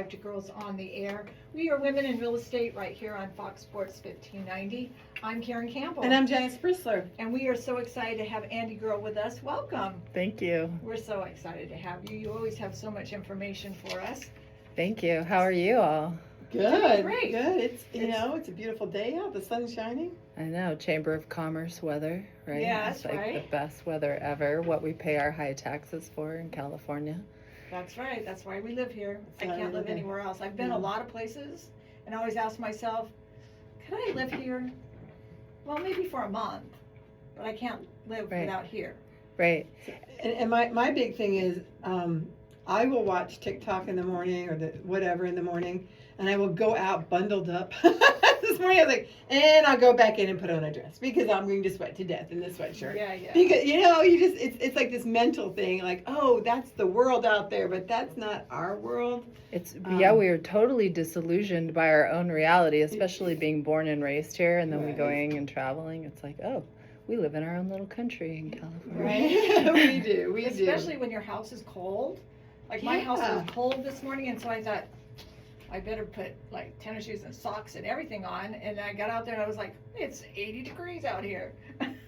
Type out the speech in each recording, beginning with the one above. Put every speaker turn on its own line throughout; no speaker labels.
Electric Girls on the air. We are Women in Real Estate right here on Fox Sports 1590. I'm Karen Campbell.
And I'm Janice Bristler.
And we are so excited to have Andy Girl with us. Welcome.
Thank you.
We're so excited to have you. You always have so much information for us.
Thank you. How are you all?
Good.
Great.
Good. It's a beautiful day out. The sun's shining.
I know, Chamber of Commerce weather, right?
Yeah,
it's
that's
like
right.
the best weather ever. What we pay our high taxes for in California.
That's right. That's why we live here. I
That's why
can't
we
live
live here.
anywhere else. I've been a lot of places and I always ask myself, could I live here? Well, maybe for a month, but I can't live
Right.
without here.
Right.
And my big thing is I will watch TikTok in the morning or whatever in the morning, and I will go out bundled up. This morning I was like, and I'll go back in and put on a dress because I'm going to sweat to death in this sweatshirt.
Yeah.
Because it's like this mental thing, like, oh, that's the world out there, but that's not our world.
It's we are totally disillusioned by our own reality, especially being born and raised here, and then we
Right.
going and traveling. It's like, oh, we live in our own little country in California.
Right.
we do.
Especially when your house is cold. Like my house
Yeah.
was cold this morning, and so I thought I better put like tennis shoes and socks and everything on. And I got out there and I was like, it's 80 degrees out here.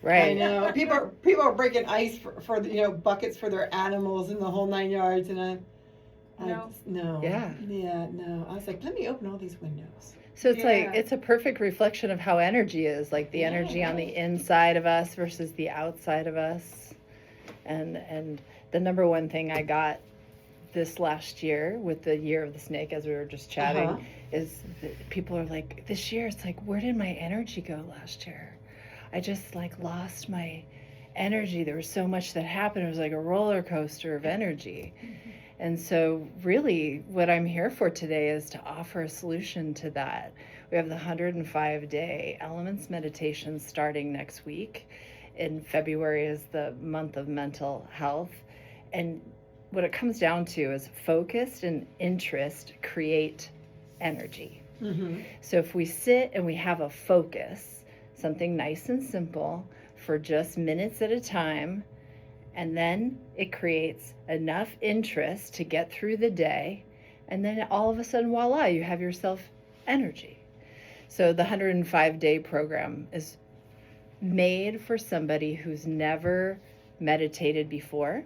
Right.
I know. People are breaking ice for buckets for their animals and the whole 9 yards, and no.
Yeah.
No. I was like, let me open all these windows.
So it's like,
Yeah.
it's a perfect reflection of how energy is, like the energy on the inside of us versus the outside of us. And the number one thing I got this last year with the year of the snake, as we were just chatting, is that people are like, this year, it's like, where did my energy go last year? I just like lost my energy. There was so much that happened. It was like a roller coaster of energy. And so really what I'm here for today is to offer a solution to that. We have the 105-day Elements meditation starting next week. In February is the month of mental health. And what it comes down to is focus and interest create energy.
Mm-hmm.
So if we sit and we have a focus, something nice and simple for just minutes at a time, and then it creates enough interest to get through the day, and then all of a sudden, voila, you have yourself energy. So the 105-day program is made for somebody who's never meditated before,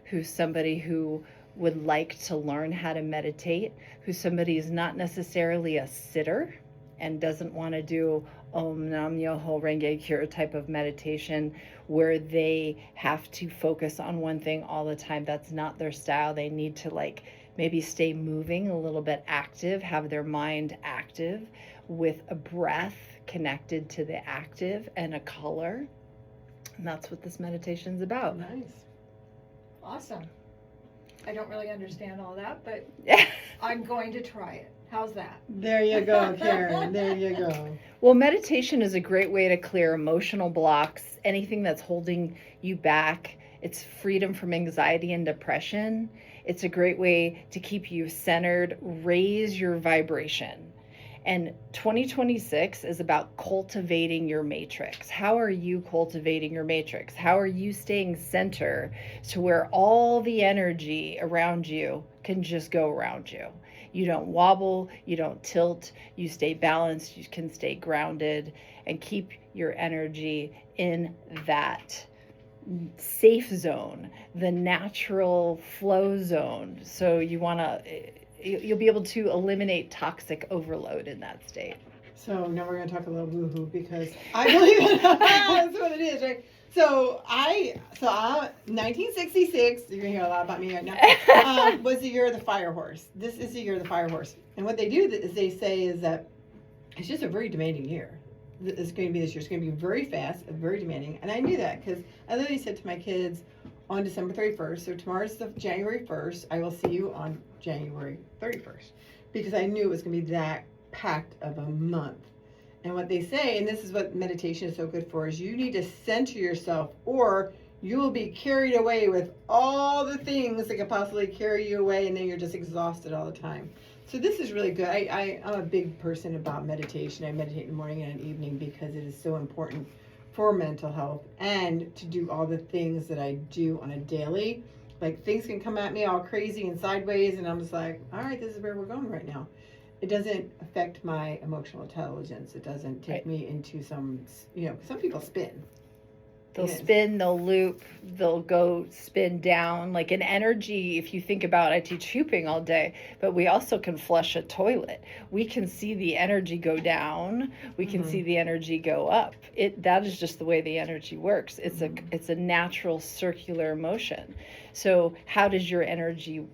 who's somebody who would like to learn how to meditate, who's somebody who's not necessarily a sitter and doesn't want to do Om Nam Myoho Renge Kyo type of meditation where they have to focus on one thing all the time. That's not their style. They need to like maybe stay moving, a little bit active, have their mind active with a breath connected to the active and a color. And that's what this meditation's about.
Nice.
Awesome. I don't really understand all that, but
Yeah.
I'm going to try it. How's that?
There you go, Karen. There you go.
Well, meditation is a great way to clear emotional blocks, anything that's holding you back. It's freedom from anxiety and depression. It's a great way to keep you centered, raise your vibration. And 2026 is about cultivating your matrix. How are you cultivating your matrix? How are you staying center to where all the energy around you can just go around you? You don't wobble, you don't tilt, you stay balanced, you can stay grounded and keep your energy in that safe zone, the natural flow zone. So you'll be able to eliminate toxic overload in that state.
So now we're going to talk a little woohoo because I believe that's what it is, right? So 1966, you're going to hear a lot about me right now, was the year of the fire horse. This is the year of the fire horse. And what they do is they say is that it's just a very demanding year. It's going to be this year. It's going to be very fast and very demanding. And I knew that because I literally said to my kids on December 31st, so tomorrow's the January 1st, I will see you on January 31st. Because I knew it was going to be that packed of a month. And what they say, and this is what meditation is so good for, is you need to center yourself or you will be carried away with all the things that could possibly carry you away, and then you're just exhausted all the time. So this is really good. I'm a big person about meditation. I meditate in the morning and evening because it is so important for mental health and to do all the things that I do on a daily. Like things can come at me all crazy and sideways, and I'm just like, all right, this is where we're going right now. It doesn't affect my emotional intelligence. It doesn't take me into some, some people spin.
They'll spin, they'll loop, they'll go spin down. Like an energy, if you think about, I teach hooping all day, but we also can flush a toilet. We can see the energy go down. We can see the energy go up. That is just the way the energy works. It's a natural circular motion. So how does your energy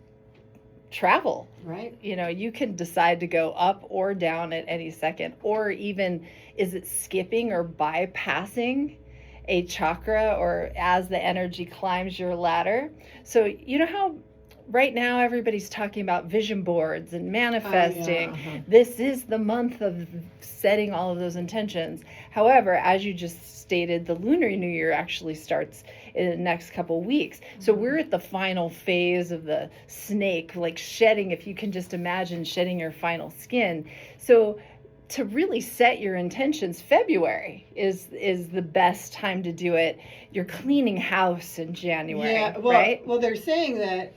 travel?
Right.
You can decide to go up or down at any second, or even is it skipping or bypassing a chakra, or as the energy climbs your ladder. So you know how right now everybody's talking about vision boards and manifesting. This is the month of setting all of those intentions. However, as you just stated, the Lunar New Year actually starts in the next couple weeks. So we're at the final phase of the snake, like shedding, if you can just imagine shedding your final skin. So to really set your intentions, February is the best time to do it. You're cleaning house in January, right?
Well, they're saying that,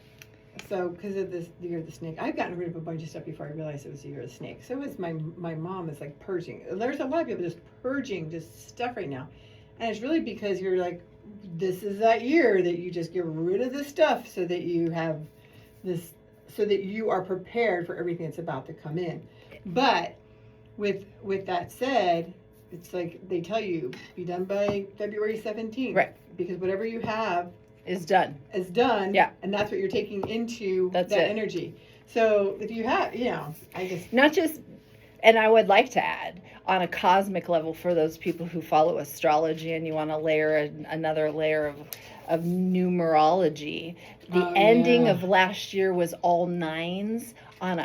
so because of the year of the snake, I've gotten rid of a bunch of stuff before I realized it was the year of the snake. So is my mom is like purging. There's a lot of people just purging just stuff right now. And it's really because you're like, this is that year that you just get rid of this stuff so that you have this, so that you are prepared for everything that's about to come in. But with that said, it's like they tell you, be done by February 17th.
Right.
Because whatever you have
is done.
Yeah. And that's what you're taking into that energy. So if you have,
Not just, and I would like to add, on a cosmic level, for those people who follow astrology and you want to layer another layer of numerology, the ending of last year was all 9s on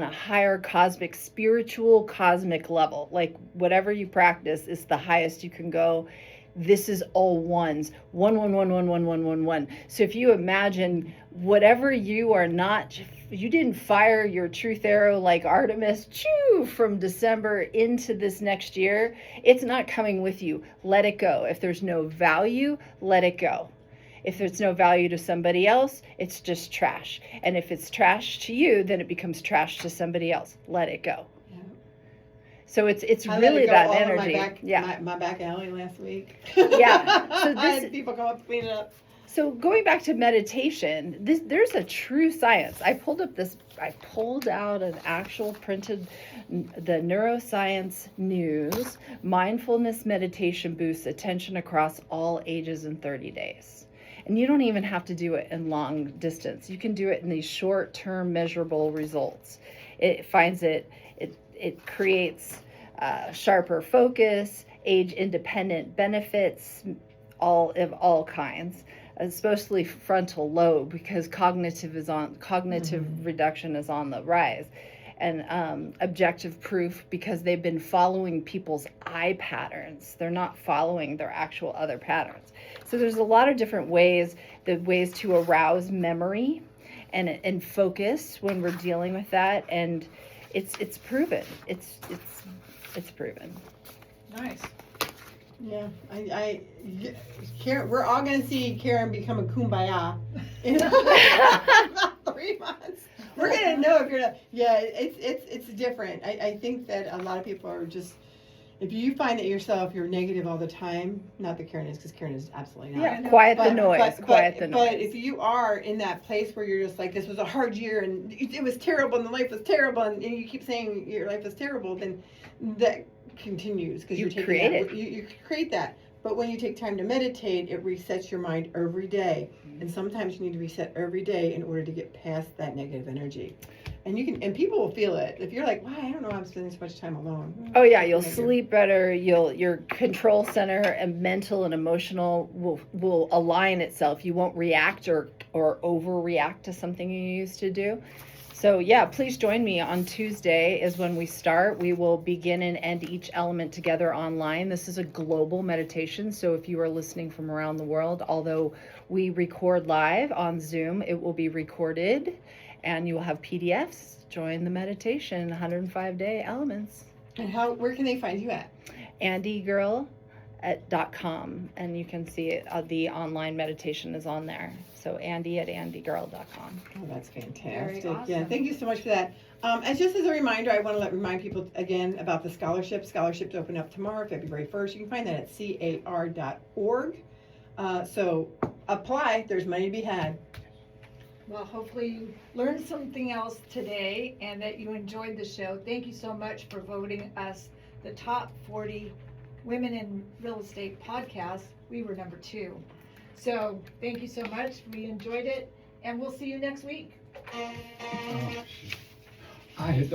a higher cosmic, spiritual cosmic level. Like whatever you practice is the highest you can go. This is all 1s. 1, 1, 1, 1, 1, 1, 1, 1. So if you imagine whatever you are not, you didn't fire your truth arrow like Artemis, from December into this next year, it's not coming with you. Let it go. If there's no value, let it go. If it's no value to somebody else, it's just trash. And if it's trash to you, then it becomes trash to somebody else. Let it go. Yeah. So it's really that energy.
My back alley last week.
Yeah. So
I had people come up to clean it up.
So going back to meditation, there's a true science. I pulled out an actual printed, the Neuroscience News, mindfulness meditation boosts attention across all ages in 30 days. And you don't even have to do it in long distance. You can do it in these short-term measurable results. It creates sharper focus, age-independent benefits, all kinds, especially frontal lobe, because cognitive reduction is on the rise. And objective proof, because they've been following people's eye patterns. They're not following their actual other patterns. So there's a lot of different ways to arouse memory and focus when we're dealing with that. And it's proven. It's proven.
Nice.
Yeah, Karen, we're all gonna see Karen become a kumbaya in about 3 months. We're gonna know if you're not. Yeah, it's different. I think that a lot of people are just, if you find that you're negative all the time, not that Karen is, because Karen is absolutely not.
Yeah, quiet the noise.
But if you are in that place where you're just like, this was a hard year and it was terrible and the life was terrible, and you keep saying your life is terrible, then that continues, because you create that. But when you take time to meditate, it resets your mind every day. And sometimes you need to reset every day in order to get past that negative energy. And people will feel it. If you're like, wow, I don't know, I'm spending so much time alone.
Oh yeah, you'll sleep better. Your control center and mental and emotional will align itself. You won't react or overreact to something you used to do. So yeah, please join me on Tuesday is when we start. We will begin and end each element together online. This is a global meditation, so if you are listening from around the world, although we record live on Zoom, it will be recorded and you will have PDFs. Join the meditation, 105-day elements.
And where can they find you at?
Andy Girl .com, and you can see it, the online meditation is on there. So Andy@andygirl.com.
Oh, that's fantastic.
awesome.
Yeah, thank you so much for that. And just as a reminder, I want to remind people again about the scholarships. Scholarships open up tomorrow, February 1st. You can find that at car.org. So apply. There's money to be had.
Well, hopefully you learned something else today and that you enjoyed the show. Thank you so much for voting us the top 40 women in real estate podcast. We were number 2. So thank you so much. We enjoyed it, and we'll see you next week.
I